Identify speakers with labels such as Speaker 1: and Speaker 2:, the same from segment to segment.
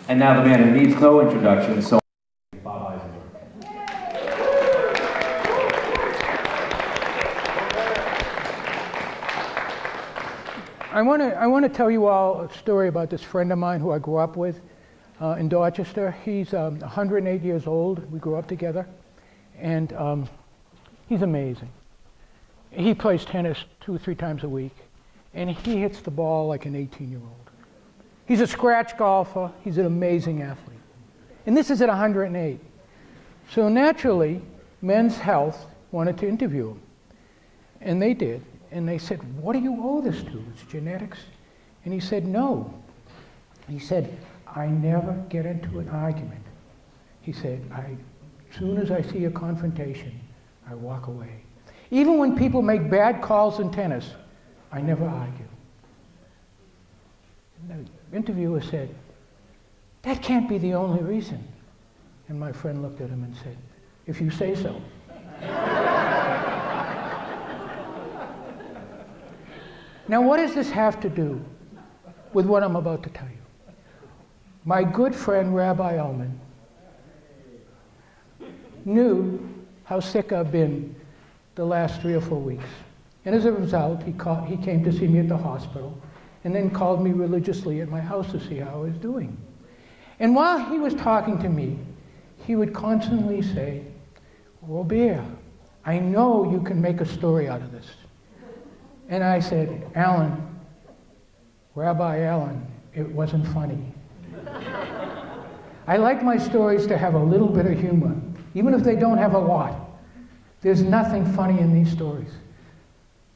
Speaker 1: And now the man who needs no introduction, so Bob Eisenberg.
Speaker 2: I want to tell you all a story about this friend of mine who I grew up with in Dorchester. He's 108 years old. We grew up together, and he's amazing. He plays tennis 2 or 3 times a week, and he hits the ball like an 18-year-old. He's a scratch golfer. He's an amazing athlete. And this is at 108. So naturally, Men's Health wanted to interview him. And they did. And they said, what do you owe this to? It's genetics? And he said, no. He said, I never get into an argument. He said, as soon as I see a confrontation, I walk away. Even when people make bad calls in tennis, I never argue. And the interviewer said, that can't be the only reason. And my friend looked at him and said, if you say so. Now, what does this have to do with what I'm about to tell you? My good friend, Rabbi Ullman, knew how sick I've been the last 3 or 4 weeks. And as a result, he came to see me at the hospital and then called me religiously at my house to see how I was doing. And while he was talking to me, he would constantly say, Robert, I know you can make a story out of this. And I said, Alan, Rabbi Alan, it wasn't funny. I like my stories to have a little bit of humor, even if they don't have a lot. There's nothing funny in these stories.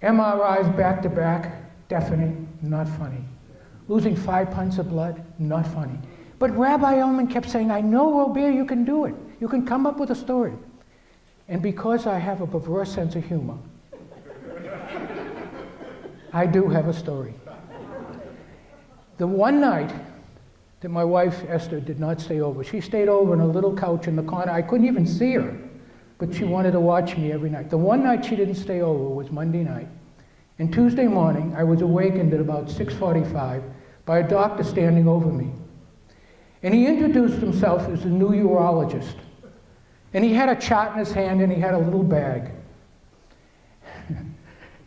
Speaker 2: MRIs back to back, deafening, not funny. Losing 5 pints of blood, not funny. But Rabbi Ullman kept saying, I know, Robert, you can do it. You can come up with a story. And because I have a perverse sense of humor, I do have a story. The one night that my wife, Esther, did not stay over, she stayed over on a little couch in the corner. I couldn't even see her, but she wanted to watch me every night. The one night she didn't stay over was Monday night. And Tuesday morning, I was awakened at about 6:45 by a doctor standing over me. And he introduced himself as a new urologist. And he had a chart in his hand and he had a little bag.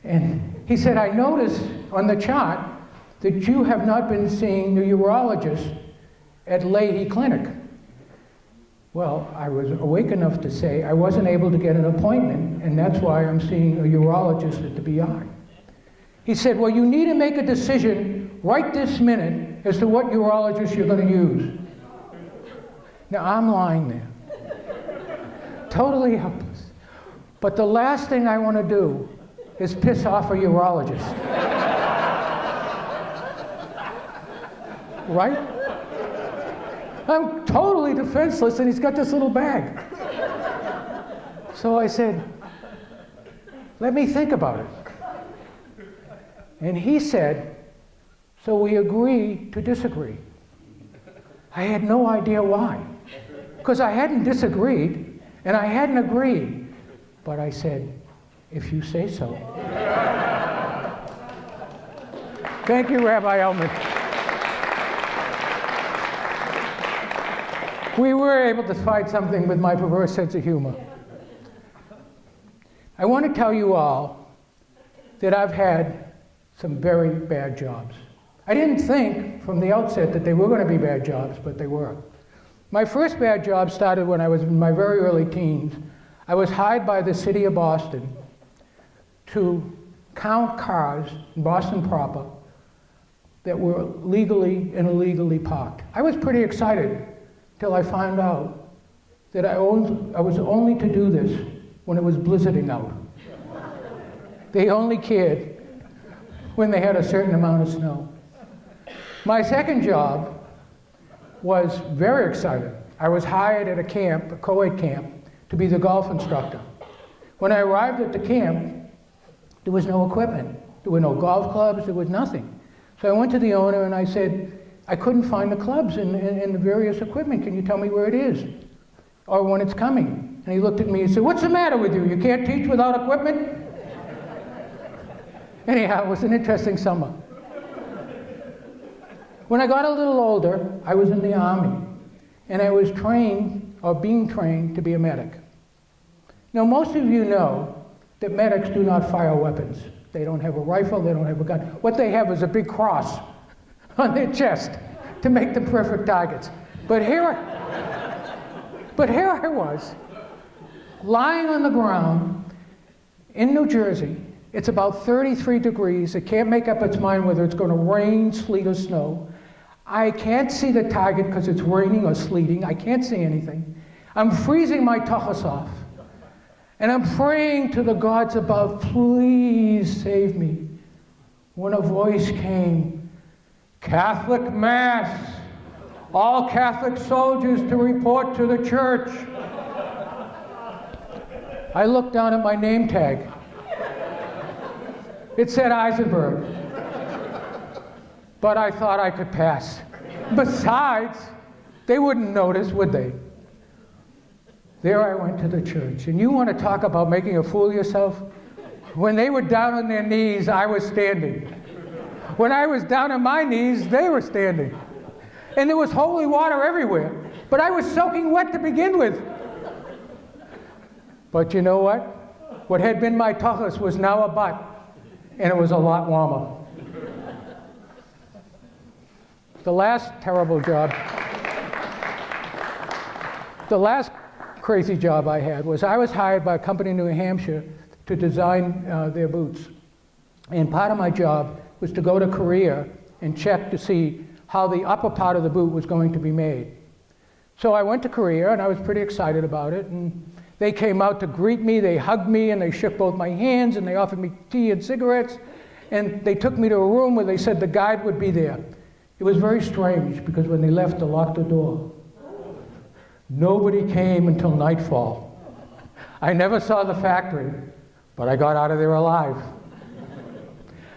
Speaker 2: And he said, I noticed on the chart that you have not been seeing the urologist at Leahy Clinic. Well, I was awake enough to say I wasn't able to get an appointment, and that's why I'm seeing a urologist at the BI. He said, well, you need to make a decision right this minute as to what urologist you're going to use. Now, I'm lying there, totally helpless. But the last thing I want to do is piss off a urologist. Right? I'm totally defenseless, and he's got this little bag. So I said, let me think about it. And he said, so we agree to disagree. I had no idea why, because I hadn't disagreed, and I hadn't agreed. But I said, if you say so. Thank you, Rabbi Ullman. We were able to find something with my perverse sense of humor. I want to tell you all that I've had some very bad jobs. I didn't think from the outset that they were going to be bad jobs, but they were. My first bad job started when I was in my very early teens. I was hired by the city of Boston to count cars in Boston proper that were legally and illegally parked. I was pretty excited till I found out that I was only to do this when it was blizzarding out. They only cared when they had a certain amount of snow. My second job was very exciting. I was hired at a camp, a co-ed camp, to be the golf instructor. When I arrived at the camp, there was no equipment. There were no golf clubs, there was nothing. So I went to the owner and I said, I couldn't find the clubs and the various equipment. Can you tell me where it is? Or when it's coming? And he looked at me and said, what's the matter with you? You can't teach without equipment? Anyhow, it was an interesting summer. When I got a little older, I was in the Army, and I was trained, or being trained, to be a medic. Now, most of you know that medics do not fire weapons. They don't have a rifle, they don't have a gun. What they have is a big cross on their chest to make them perfect targets. But here I was, lying on the ground in New Jersey. It's about 33 degrees. It can't make up its mind whether it's going to rain, sleet, or snow. I can't see the target because it's raining or sleeting. I can't see anything. I'm freezing my tuchus off. And I'm praying to the gods above, please save me. When a voice came, Catholic Mass, all Catholic soldiers to report to the church. I looked down at my name tag. It said Eisenberg. But I thought I could pass. Besides, they wouldn't notice, would they? There I went to the church. And you want to talk about making a fool of yourself? When they were down on their knees, I was standing. When I was down on my knees, they were standing. And there was holy water everywhere. But I was soaking wet to begin with. But you know what? What had been my tuchus was now a butt. And it was a lot warmer. The last terrible job, the last crazy job I had was I was hired by a company in New Hampshire to design their boots. And part of my job was to go to Korea and check to see how the upper part of the boot was going to be made. So I went to Korea, and I was pretty excited about it. And they came out to greet me, they hugged me, and they shook both my hands, and they offered me tea and cigarettes. And they took me to a room where they said the guide would be there. It was very strange, because when they left, they locked the door. Nobody came until nightfall. I never saw the factory, but I got out of there alive.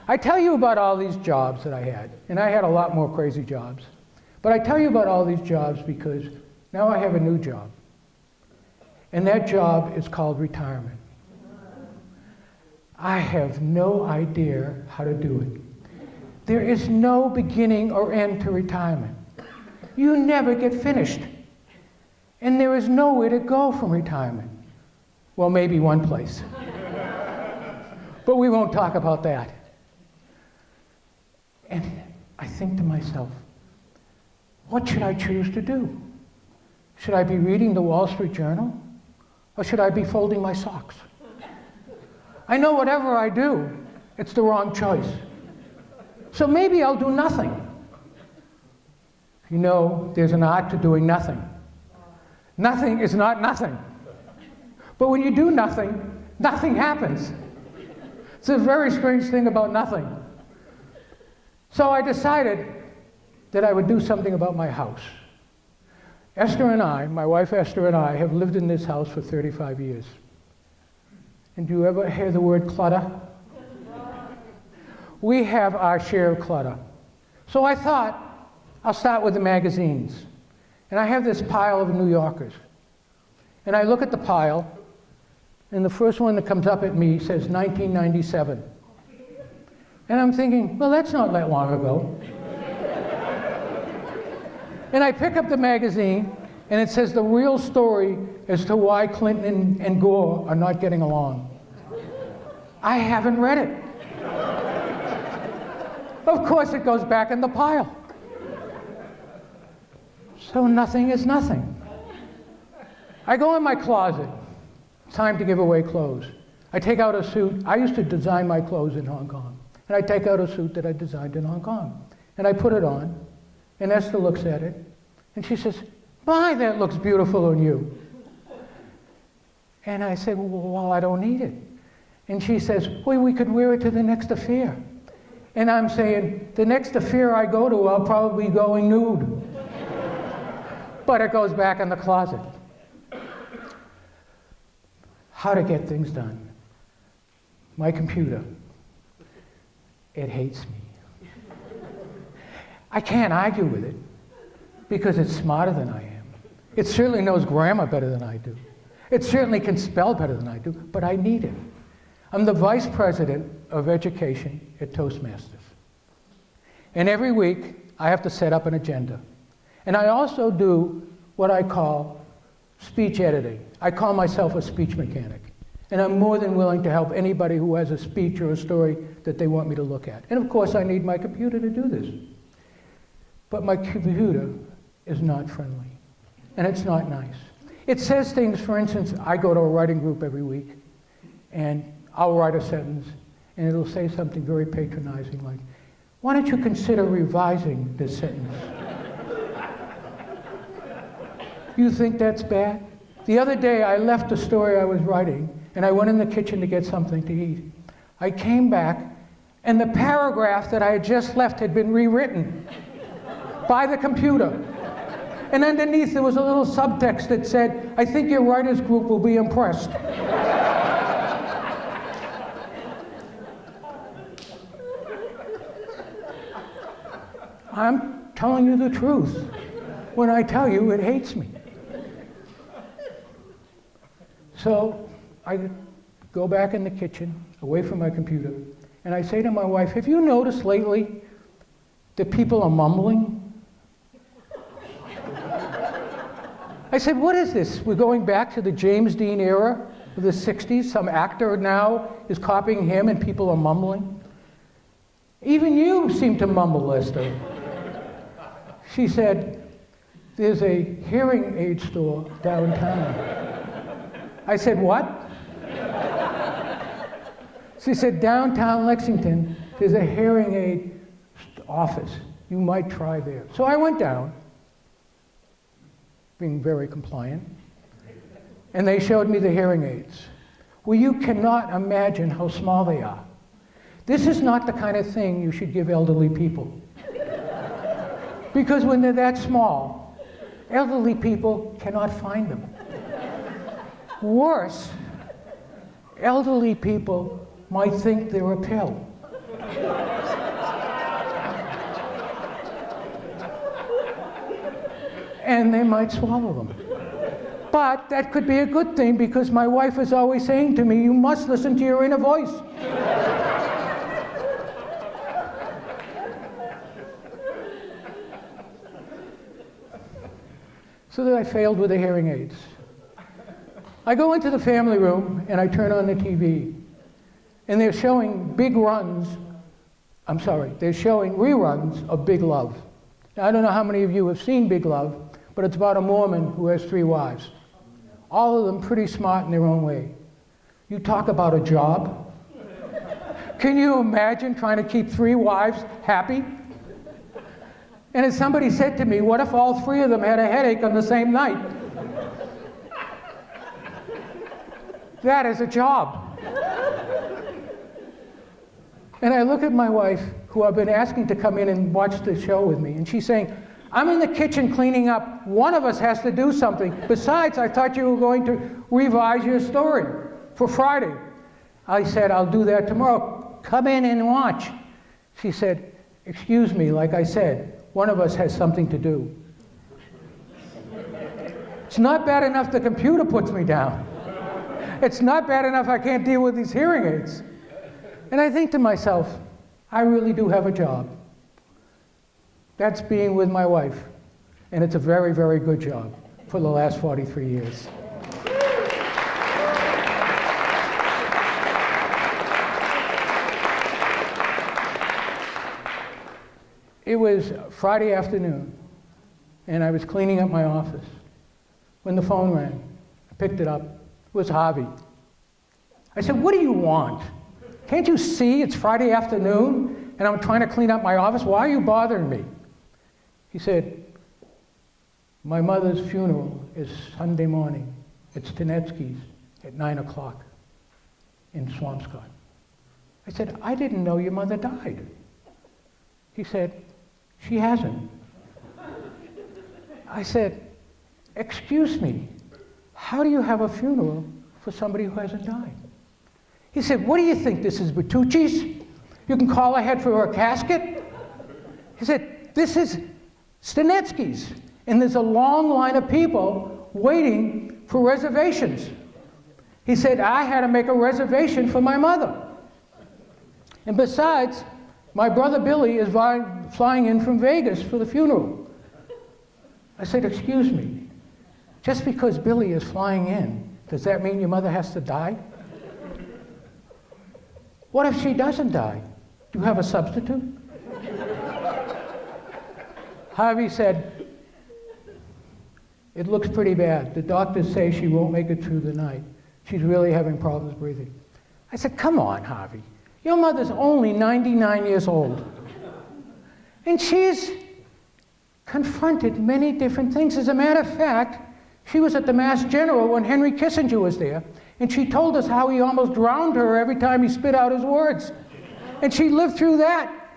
Speaker 2: I tell you about all these jobs that I had, and I had a lot more crazy jobs. But I tell you about all these jobs because now I have a new job. And that job is called retirement. I have no idea how to do it. There is no beginning or end to retirement. You never get finished. And there is nowhere to go from retirement. Well, maybe one place. But we won't talk about that. And I think to myself, what should I choose to do? Should I be reading the Wall Street Journal? Or should I be folding my socks? I know whatever I do, it's the wrong choice. So maybe I'll do nothing. You know, there's an art to doing nothing. Nothing is not nothing. But when you do nothing, nothing happens. It's a very strange thing about nothing. So I decided that I would do something about my house. Esther and I, my wife Esther and I, have lived in this house for 35 years. And do you ever hear the word clutter? We have our share of clutter. So I thought, I'll start with the magazines. And I have this pile of New Yorkers. And I look at the pile, and the first one that comes up at me says 1997. And I'm thinking, well, that's not that long ago. And I pick up the magazine, and it says the real story as to why Clinton and Gore are not getting along. I haven't read it. Of course, it goes back in the pile. So nothing is nothing. I go in my closet. Time to give away clothes. I take out a suit. I used to design my clothes in Hong Kong. And I take out a suit that I designed in Hong Kong. And I put it on. And Esther looks at it. And she says, "My, that looks beautiful on you." And I said, "Well, I don't need it." And she says, "Well, we could wear it to the next affair." And I'm saying, the next affair I go to, I'll probably be going nude. But it goes back in the closet. How to get things done. My computer, it hates me. I can't argue with it because it's smarter than I am. It certainly knows grammar better than I do. It certainly can spell better than I do, but I need it. I'm the vice president of education at Toastmasters. And every week, I have to set up an agenda. And I also do what I call speech editing. I call myself a speech mechanic. And I'm more than willing to help anybody who has a speech or a story that they want me to look at. And of course, I need my computer to do this. But my computer is not friendly. And it's not nice. It says things, for instance, I go to a writing group every week, and I'll write a sentence, and it'll say something very patronizing like, why don't you consider revising this sentence? You think that's bad? The other day, I left the story I was writing, and I went in the kitchen to get something to eat. I came back, and the paragraph that I had just left had been rewritten by the computer. And underneath, there was a little subtext that said, I think your writers group will be impressed. I'm telling you the truth when I tell you it hates me. So I go back in the kitchen, away from my computer, and I say to my wife, have you noticed lately that people are mumbling? I said, what is this? We're going back to the James Dean era of the 60s. Some actor now is copying him and people are mumbling. Even you seem to mumble, Lester. She said, there's a hearing aid store downtown. I said, what? She said, downtown Lexington, there's a hearing aid office. You might try there. So I went down, being very compliant, and they showed me the hearing aids. Well, you cannot imagine how small they are. This is not the kind of thing you should give elderly people. Because when they're that small, elderly people cannot find them. Worse, elderly people might think they're a pill. And they might swallow them. But that could be a good thing because my wife is always saying to me, you must listen to your inner voice. So that I failed with the hearing aids. I go into the family room and I turn on the TV. And they're showing they're showing reruns of Big Love. Now, I don't know how many of you have seen Big Love, but it's about a Mormon who has 3 wives. All of them pretty smart in their own way. You talk about a job. Can you imagine trying to keep 3 wives happy? And as somebody said to me, what if all 3 of them had a headache on the same night? That is a job. And I look at my wife, who I've been asking to come in and watch the show with me, and she's saying, I'm in the kitchen cleaning up. One of us has to do something. Besides, I thought you were going to revise your story for Friday. I said, I'll do that tomorrow. Come in and watch. She said, excuse me, like I said, one of us has something to do. It's not bad enough the computer puts me down. It's not bad enough I can't deal with these hearing aids. And I think to myself, I really do have a job. That's being with my wife. And it's a very, very good job for the last 43 years. It was Friday afternoon, and I was cleaning up my office when the phone rang. I picked it up. It was Harvey. I said, what do you want? Can't you see it's Friday afternoon and I'm trying to clean up my office? Why are you bothering me? He said, my mother's funeral is Sunday morning. It's Tenetsky's at 9 o'clock in Swampscott. I said, I didn't know your mother died. He said, she hasn't. I said, excuse me, how do you have a funeral for somebody who hasn't died? He said, what do you think, this is Bertucci's? You can call ahead for a casket? He said, this is Stanetsky's, and there's a long line of people waiting for reservations. He said, I had to make a reservation for my mother. And besides, my brother Billy is flying in from Vegas for the funeral. I said, excuse me, just because Billy is flying in, does that mean your mother has to die? What if she doesn't die? Do you have a substitute? Harvey said, it looks pretty bad. The doctors say she won't make it through the night. She's really having problems breathing. I said, come on, Harvey. Your mother's only 99 years old. And she's confronted many different things. As a matter of fact, she was at the Mass General when Henry Kissinger was there, and she told us how he almost drowned her every time he spit out his words. And she lived through that.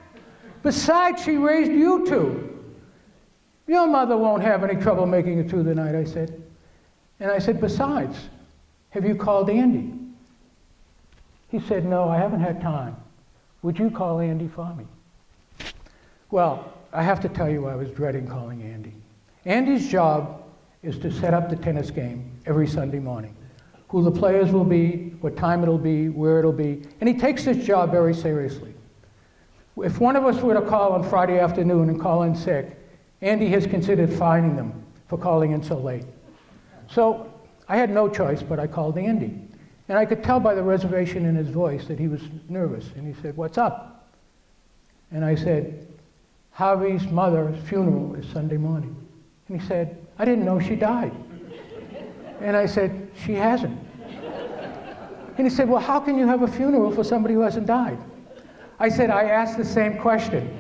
Speaker 2: Besides, she raised you two. Your mother won't have any trouble making it through the night, I said. And I said, besides, have you called Andy? He said, no, I haven't had time. Would you call Andy for me? Well, I have to tell you, I was dreading calling Andy. Andy's job is to set up the tennis game every Sunday morning. Who the players will be, what time it'll be, where it'll be, and he takes this job very seriously. If one of us were to call on Friday afternoon and call in sick, Andy has considered fining them for calling in so late. So I had no choice, but I called Andy. And I could tell by the reservation in his voice that he was nervous. And he said, what's up? And I said, Harvey's mother's funeral is Sunday morning. And he said, I didn't know she died. And I said, she hasn't. And he said, well, how can you have a funeral for somebody who hasn't died? I said, I asked the same question.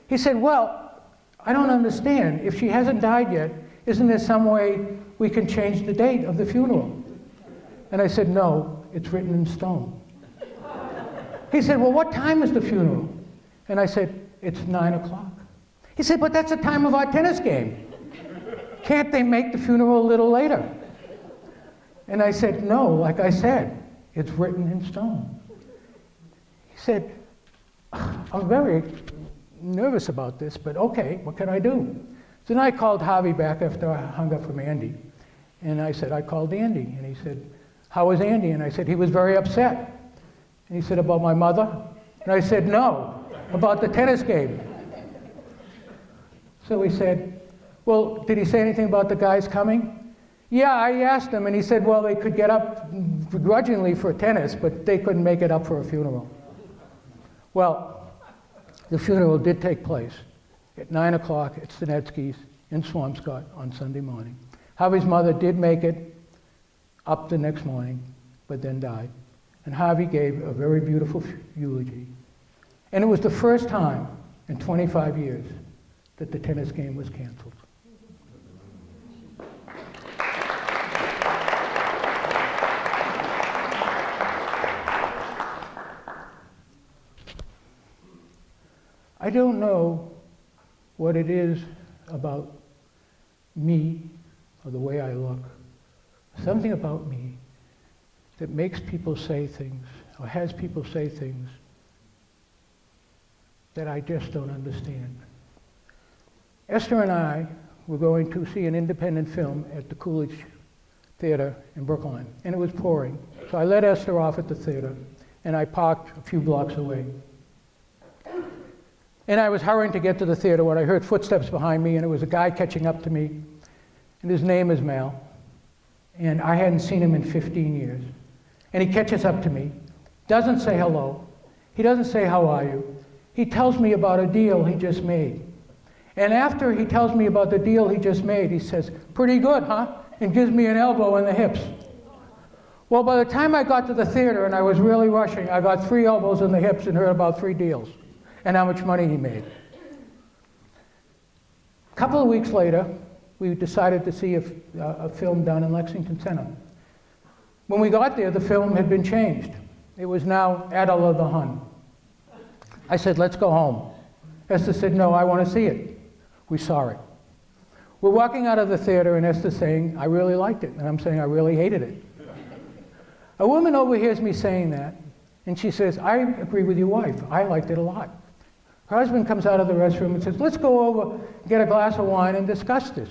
Speaker 2: He said, well, I don't understand. If she hasn't died yet, isn't there some way we can change the date of the funeral? And I said, no, it's written in stone. He said, well, what time is the funeral? And I said, it's 9 o'clock. He said, but that's the time of our tennis game. Can't they make the funeral a little later? And I said, no, like I said, it's written in stone. He said, I'm very nervous about this, but okay, what can I do? So then I called Harvey back after I hung up from Andy. And I said, I called Andy. And he said, how was Andy? And I said, he was very upset. And he said, about my mother? And I said, no, about the tennis game. So he said, well, did he say anything about the guys coming? Yeah, I asked him, and he said, well, they could get up begrudgingly for tennis, but they couldn't make it up for a funeral. Well, the funeral did take place at 9 o'clock at Stanetsky's in Swampscott on Sunday morning. Harvey's mother did make it up the next morning, but then died. And Harvey gave a very beautiful eulogy. And it was the first time in 25 years that the tennis game was canceled. I don't know what it is about me or the way I look, something about me that makes people say things or has people say things that I just don't understand. Esther and I were going to see an independent film at the Coolidge Theater in Brookline, and it was pouring. So I let Esther off at the theater, and I parked a few blocks away. And I was hurrying to get to the theater when I heard footsteps behind me, and it was a guy catching up to me, and his name is Mal, and I hadn't seen him in 15 years. And he catches up to me, doesn't say hello, he doesn't say how are you, he tells me about a deal he just made. And after he tells me about the deal he just made, he says, pretty good, huh? And gives me an elbow in the hips. Well, by the time I got to the theater and I was really rushing, I got 3 elbows in the hips and heard about 3 deals and how much money he made. A couple of weeks later, we decided to see a film done in Lexington Center. When we got there, the film had been changed. It was now Attila the Hun. I said, let's go home. Esther said, no, I want to see it. We saw it. We're walking out of the theater and Esther's saying, I really liked it. And I'm saying, I really hated it. A woman overhears me saying that, and she says, I agree with your wife. I liked it a lot. Her husband comes out of the restroom and says, let's go over, get a glass of wine and discuss this.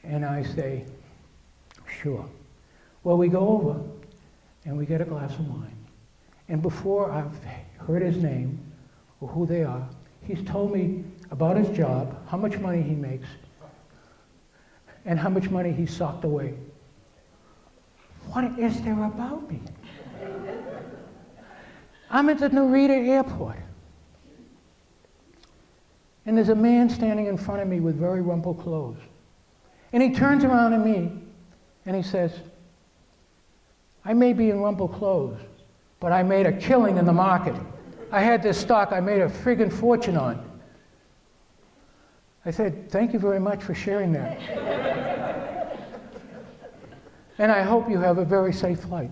Speaker 2: And I say, sure. Well, we go over and we get a glass of wine. And before I've heard his name or who they are, he's told me about his job, how much money he makes, and how much money he socked away. What is there about me? I'm at the Narita airport, and there's a man standing in front of me with very rumpled clothes. And he turns around at me, and he says, I may be in rumpled clothes, but I made a killing in the market. I had this stock I made a friggin' fortune on. I said, thank you very much for sharing that. And I hope you have a very safe flight,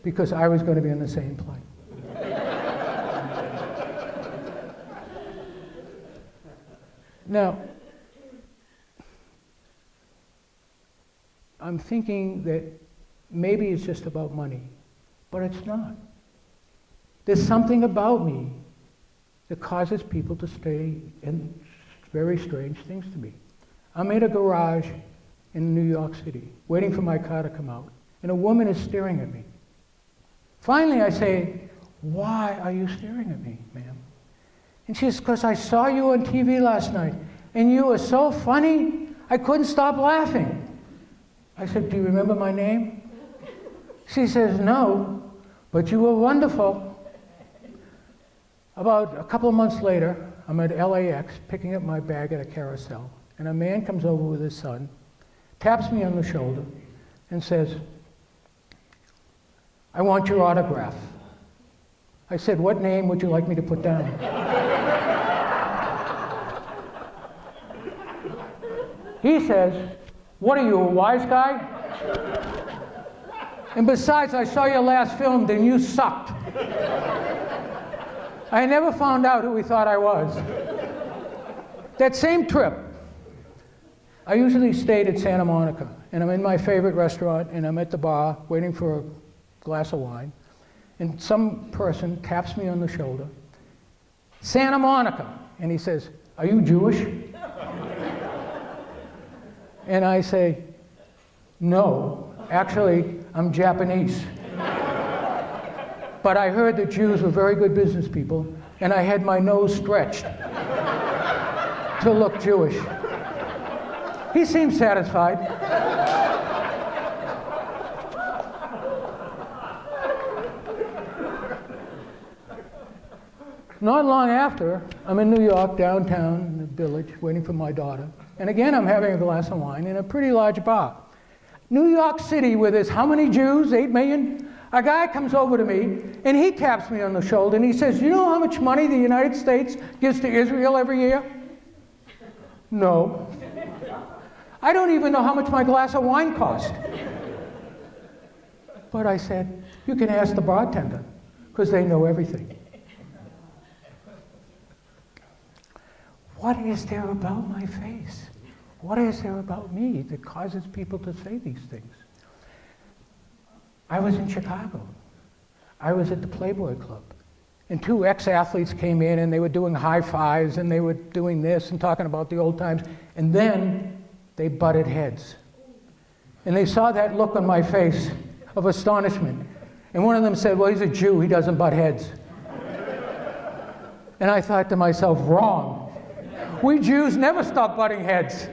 Speaker 2: because I was going to be on the same plane. Now, I'm thinking that maybe it's just about money, but it's not. There's something about me that causes people to say very strange things to me. I'm in a garage in New York City, waiting for my car to come out, and a woman is staring at me. Finally, I say, why are you staring at me, ma'am? And she says, because I saw you on TV last night, and you were so funny, I couldn't stop laughing. I said, do you remember my name? She says, no, but you were wonderful. About a couple of months later, I'm at LAX picking up my bag at a carousel, and a man comes over with his son, taps me on the shoulder, and says, I want your autograph. I said, what name would you like me to put down? He says, what are you, a wise guy? And besides, I saw your last film, then you sucked. I never found out who he thought I was. That same trip, I usually stayed at Santa Monica, and I'm in my favorite restaurant, and I'm at the bar waiting for a glass of wine, and some person taps me on the shoulder, Santa Monica, and he says, are you Jewish? And I say, no, actually, I'm Japanese. But I heard that Jews were very good business people, and I had my nose stretched to look Jewish. He seemed satisfied. Not long after, I'm in New York, downtown, in the village, waiting for my daughter. And again, I'm having a glass of wine in a pretty large bar. New York City, where there's how many Jews? 8 million? A guy comes over to me, and he taps me on the shoulder, and he says, you know how much money the United States gives to Israel every year? No. I don't even know how much my glass of wine cost. But I said, you can ask the bartender, because they know everything. What is there about my face? What is there about me that causes people to say these things? I was in Chicago. I was at the Playboy Club. And 2 ex-athletes came in, and they were doing high fives, and they were doing this and talking about the old times. And then they butted heads. And they saw that look on my face of astonishment. And one of them said, well, he's a Jew, he doesn't butt heads. And I thought to myself, wrong. We Jews never stop butting heads.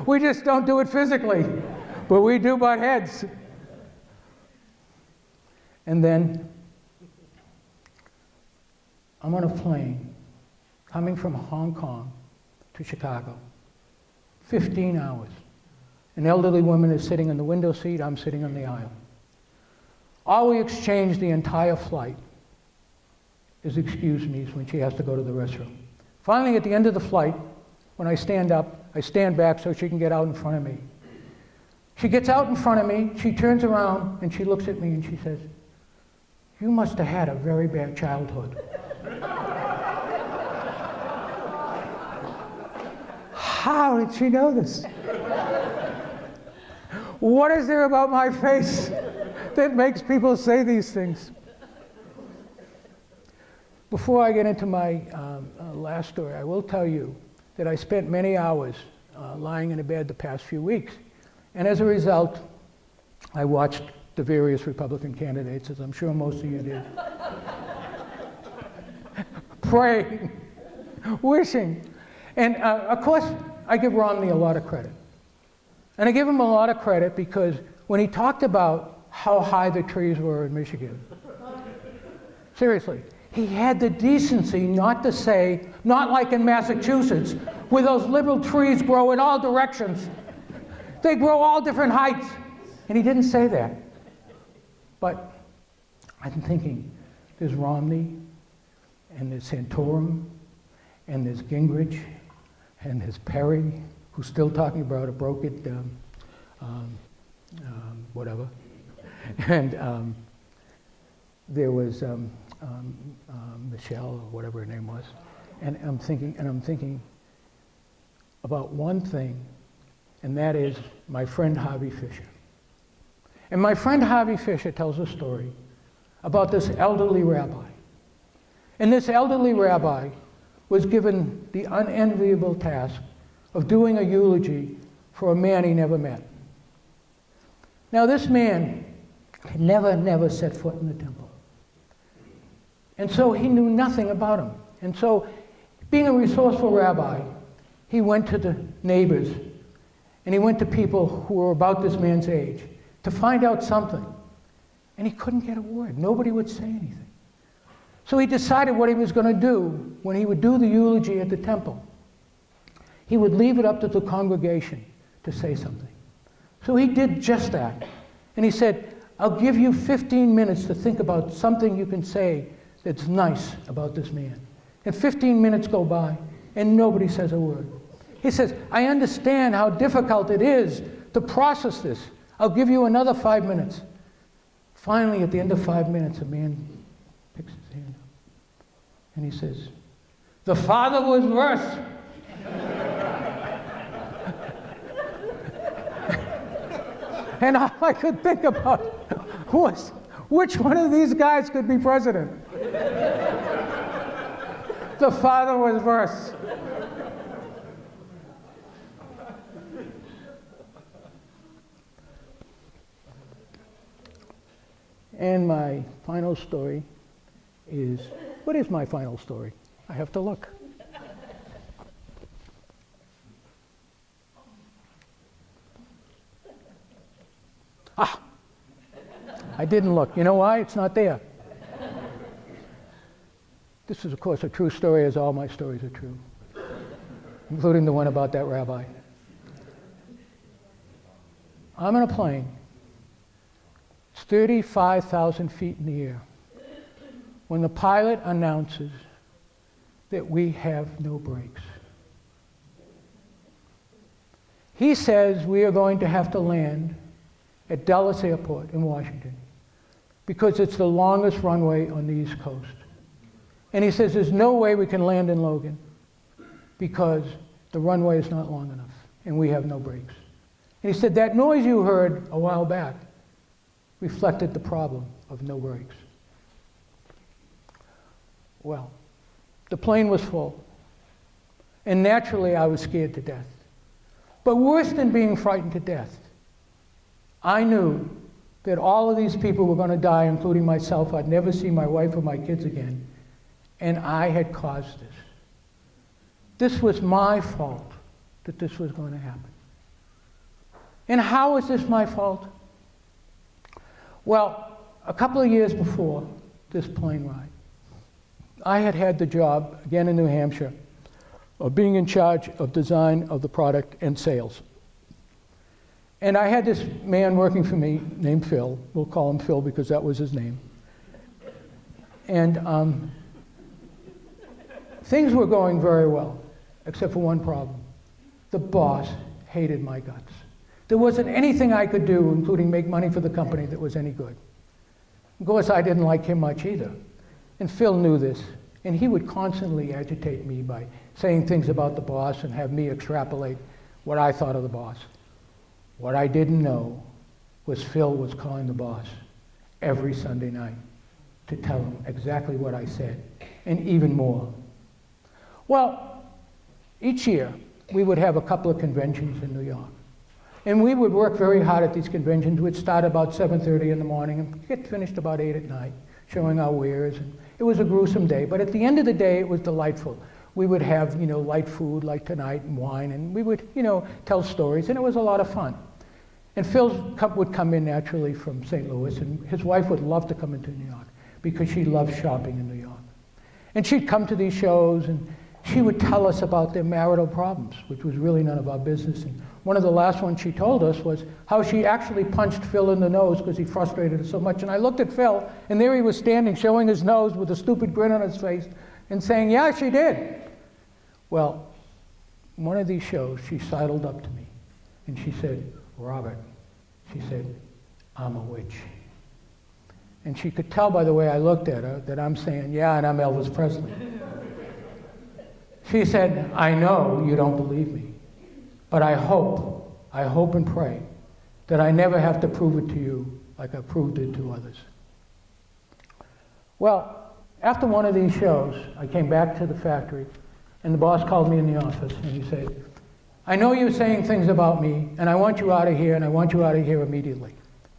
Speaker 2: We just don't do it physically, but we do butt heads. And then I'm on a plane coming from Hong Kong to Chicago. 15 hours. An elderly woman is sitting in the window seat, I'm sitting on the aisle. All we exchange the entire flight is excuse me's when she has to go to the restroom. Finally, at the end of the flight, when I stand up, I stand back so she can get out in front of me. She gets out in front of me, she turns around, and she looks at me and she says, you must have had a very bad childhood. How did she know this? What is there about my face that makes people say these things? Before I get into my last story, I will tell you that I spent many hours lying in a bed the past few weeks. And as a result, I watched the various Republican candidates, as I'm sure most of you did. praying, wishing. And of course, I give Romney a lot of credit. And I give him a lot of credit because when he talked about how high the trees were in Michigan, seriously, he had the decency not to say, not like in Massachusetts, where those liberal trees grow in all directions. They grow all different heights. And he didn't say that. But I'm thinking, there's Romney, and there's Santorum, and there's Gingrich, and there's Perry, who's still talking about a brokered whatever. And there was Michelle, or whatever her name was. And I'm thinking about one thing, and that is my friend Harvey Fisher. And my friend Harvey Fisher tells a story about this elderly rabbi. And this elderly rabbi was given the unenviable task of doing a eulogy for a man he never met. Now this man had never set foot in the temple. And so he knew nothing about him. And so, being a resourceful rabbi, he went to the neighbors and he went to people who were about this man's age to find out something. And he couldn't get a word. Nobody would say anything. So he decided what he was going to do when he would do the eulogy at the temple. He would leave it up to the congregation to say something. So he did just that. And he said, I'll give you 15 minutes to think about something you can say that's nice about this man. And 15 minutes go by, and nobody says a word. He says, I understand how difficult it is to process this. I'll give you another 5 minutes. Finally, at the end of 5 minutes, a man picks his hand up, and he says, the father was worse. And all I could think about was, which one of these guys could be president? The father was worse. And my final story is, what is my final story? I have to look. I didn't look. You know why? It's not there. This is, of course, a true story, as all my stories are true, including the one about that rabbi. I'm in a plane. It's 35,000 feet in the air. When the pilot announces that we have no brakes. He says we are going to have to land at Dulles Airport in Washington because it's the longest runway on the East Coast. And he says there's no way we can land in Logan because the runway is not long enough and we have no brakes. And he said that noise you heard a while back reflected the problem of no brakes. Well, the plane was full. And naturally, I was scared to death. But worse than being frightened to death, I knew that all of these people were going to die, including myself. I'd never see my wife or my kids again. And I had caused this. This was my fault that this was going to happen. And how is this my fault? Well, a couple of years before this plane ride, I had had the job, again in New Hampshire, of being in charge of design of the product and sales. And I had this man working for me named Phil. We'll call him Phil because that was his name. And things were going very well, except for one problem. The boss hated my guts. There wasn't anything I could do, including make money for the company, that was any good. Of course, I didn't like him much either. And Phil knew this. And he would constantly agitate me by saying things about the boss and have me extrapolate what I thought of the boss. What I didn't know was Phil was calling the boss every Sunday night to tell him exactly what I said, and even more. Well, each year, we would have a couple of conventions in New York. And we would work very hard at these conventions. We'd start about 7:30 in the morning and get finished about 8 at night, showing our wares It was a gruesome day, but at the end of the day, it was delightful. We would have, light food like tonight and wine, and we would, tell stories, and it was a lot of fun. And Phil would come in naturally from St. Louis, and his wife would love to come into New York because she loved shopping in New York. And she'd come to these shows, and she would tell us about their marital problems, which was really none of our business. And one of the last ones she told us was how she actually punched Phil in the nose because he frustrated her so much. And I looked at Phil, and there he was standing, showing his nose with a stupid grin on his face, and saying, yeah, she did. Well, one of these shows, she sidled up to me, and she said, Robert, she said, I'm a witch. And she could tell by the way I looked at her that I'm saying, yeah, and I'm Elvis Presley. She said, I know you don't believe me, but I hope and pray that I never have to prove it to you like I proved it to others. Well, after one of these shows, I came back to the factory, and the boss called me in the office, and he said, I know you're saying things about me, and I want you out of here, and I want you out of here immediately.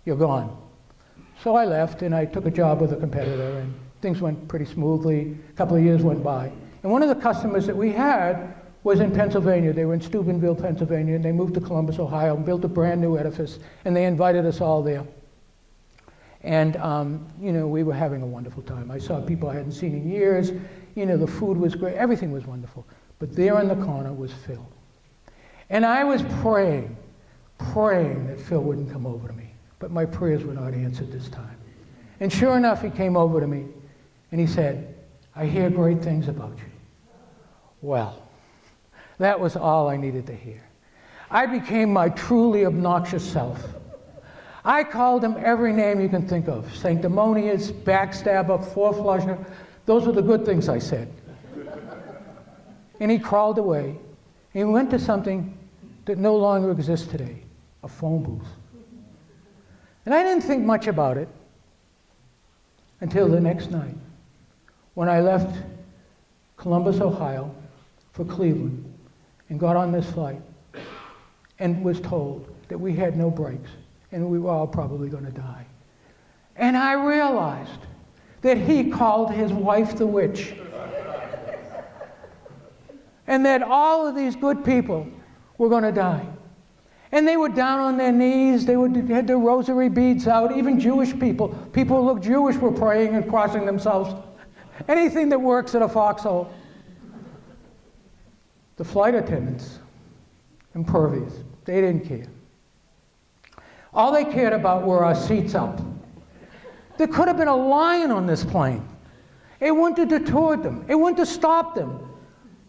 Speaker 2: You're gone. So I left, and I took a job with a competitor, and things went pretty smoothly. A couple of years went by. And one of the customers that we had was in Pennsylvania. They were in Steubenville, Pennsylvania, and they moved to Columbus, Ohio, and built a brand new edifice, and they invited us all there. And, we were having a wonderful time. I saw people I hadn't seen in years. The food was great. Everything was wonderful. But there in the corner was Phil. And I was praying that Phil wouldn't come over to me. But my prayers were not answered this time. And sure enough, he came over to me, and he said, I hear great things about you. Well, that was all I needed to hear. I became my truly obnoxious self. I called him every name you can think of. Sanctimonious, backstabber, four-flusher. Those were the good things I said. And he crawled away. And he went to something that no longer exists today, a phone booth. And I didn't think much about it until the next night, when I left Columbus, Ohio, for Cleveland, and got on this flight, and was told that we had no brakes, and we were all probably going to die. And I realized that he called his wife the witch. And that all of these good people were going to die. And they were down on their knees, they had their rosary beads out, even Jewish people. People who looked Jewish were praying and crossing themselves. Anything that works at a foxhole. The flight attendants, impervious, they didn't care. All they cared about were our seats up. There could have been a lion on this plane. It wouldn't have detoured them. It wouldn't have stopped them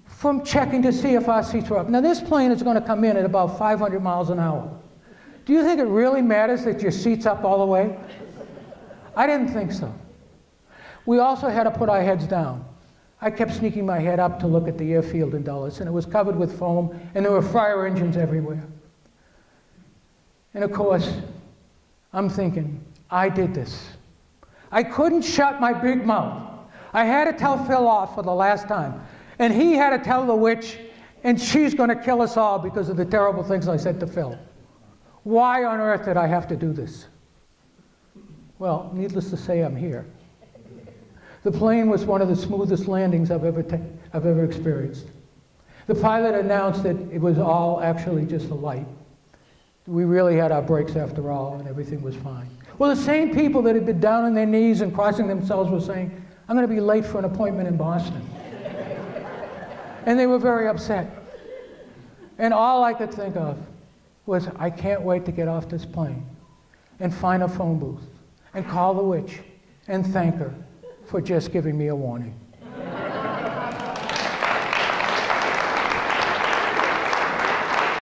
Speaker 2: from checking to see if our seats were up. Now this plane is going to come in at about 500 miles an hour. Do you think it really matters that your seat's up all the way? I didn't think so. We also had to put our heads down. I kept sneaking my head up to look at the airfield in Dulles, and it was covered with foam, and there were fire engines everywhere. And of course, I'm thinking, I did this. I couldn't shut my big mouth. I had to tell Phil off for the last time. And he had to tell the witch, and she's going to kill us all because of the terrible things I said to Phil. Why on earth did I have to do this? Well, needless to say, I'm here. The plane was one of the smoothest landings I've ever experienced. The pilot announced that it was all actually just a light. We really had our brakes after all, and everything was fine. Well, the same people that had been down on their knees and crossing themselves were saying, I'm going to be late for an appointment in Boston. And they were very upset. And all I could think of was, I can't wait to get off this plane and find a phone booth and call the witch and thank her for just giving me a warning.